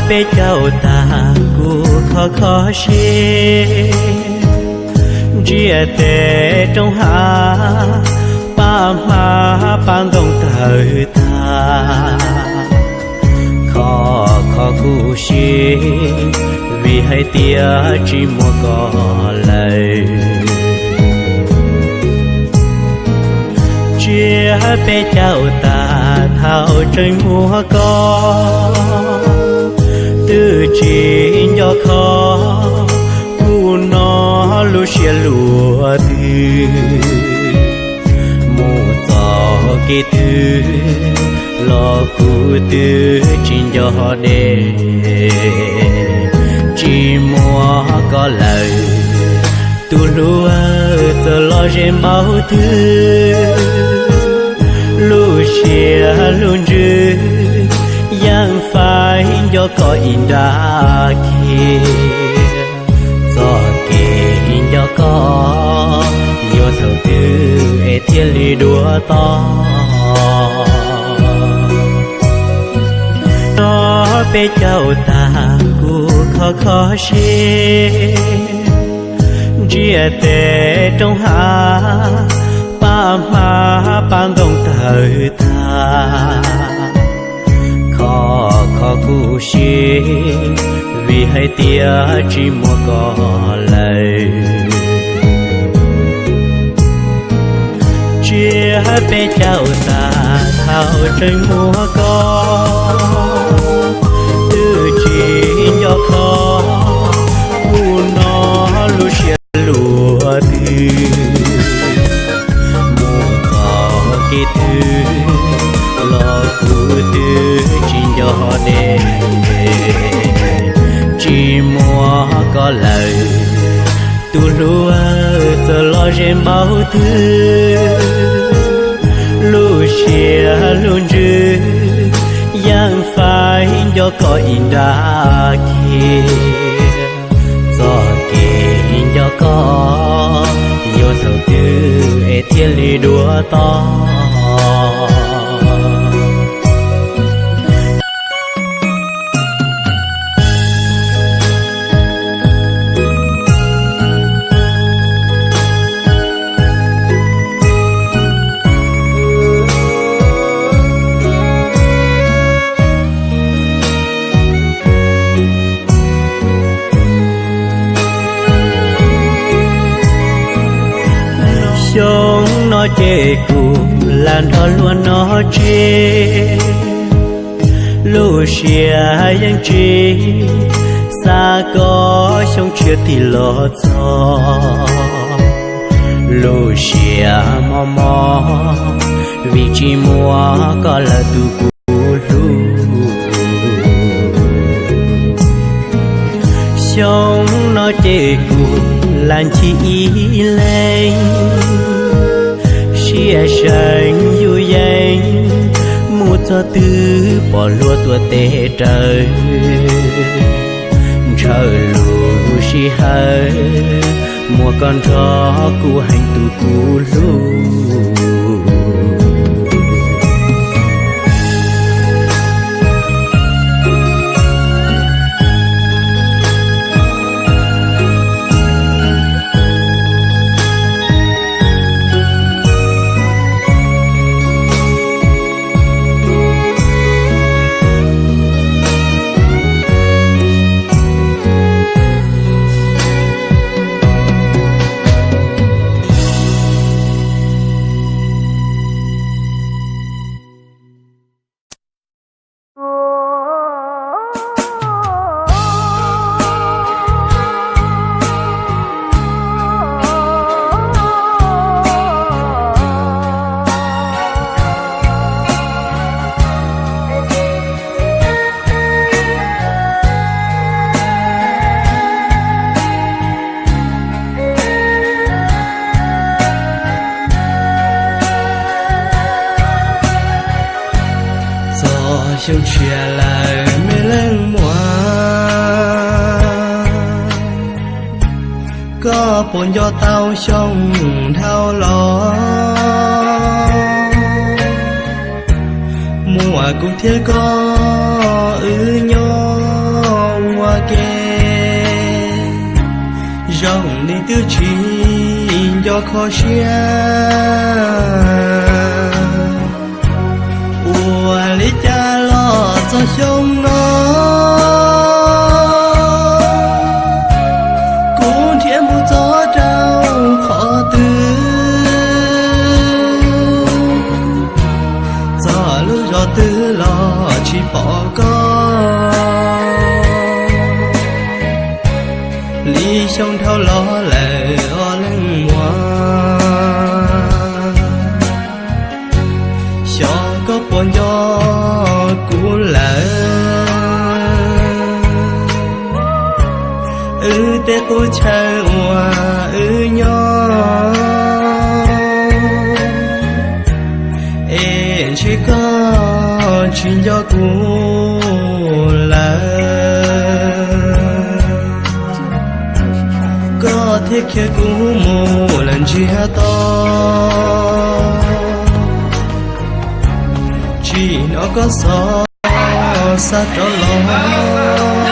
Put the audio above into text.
bê châu ta cu khó xê chia tê trong hạ ba ma ban đông thời ta khó cu xê vì hai tia chỉ mua có lời chia bê châu ta thao trên mua có từ chỉ nhỏ khó cu nó lu xia lúa từ mù gió kỳ từ lo cu từ chỉ nhỏ để chỉ mua có lời tu lúa giờ lo trên bao thứ lu xia luôn dư yang phải do có in đã kia do kia do có nhiều thầu tư e thiên lý đua to nó bê châu ta cu khó xê chia tê trong hạ ba ma ban đông thời ta khó cu xê vì hai tia chỉ mua có lời chia bê châu ta thao trên mua có từ chỉ nhỏ khó cu nó lu xia lúa từ mùa gió kỳ từ lo cu từ chỉ nhỏ để chỉ mua có lời tu lúa giờ lo trên bao thứ lu xia luôn dư yang phải do có in đã kia do kia do có nhiều thầu tư e thiên lý đua to nó chê cụ là nó luôn nó chê lu xia yang chi xa có sống chưa thì lo cho lu xia mò mò vì chỉ mua có là tu cụ lu sống nó chê cụ là chỉ ý lên chia sánh yêu danh một cho tư bỏ lúa tua tê trời trời lù xì hơi mùa con chó cu hành tu cu lu chung chia lại mê lên mùa có buồn cho tao trong thao lo mùa cũng thế có ư nhó kê rong đi tiêu chí cho khó xia ua lý cha lo cho sông nó cũng thiêm một gió trao khó tư gió lưu gió tư lo chỉ bỏ con lý sông thao lo lệ o lưng hoa cho có bọn gió cũ lệ tê tôi chờ hoa nhỏ em chỉ có chuyện gió cũ lệ có thể kia cũ một lần chia to chỉ nó có gió xa đó lo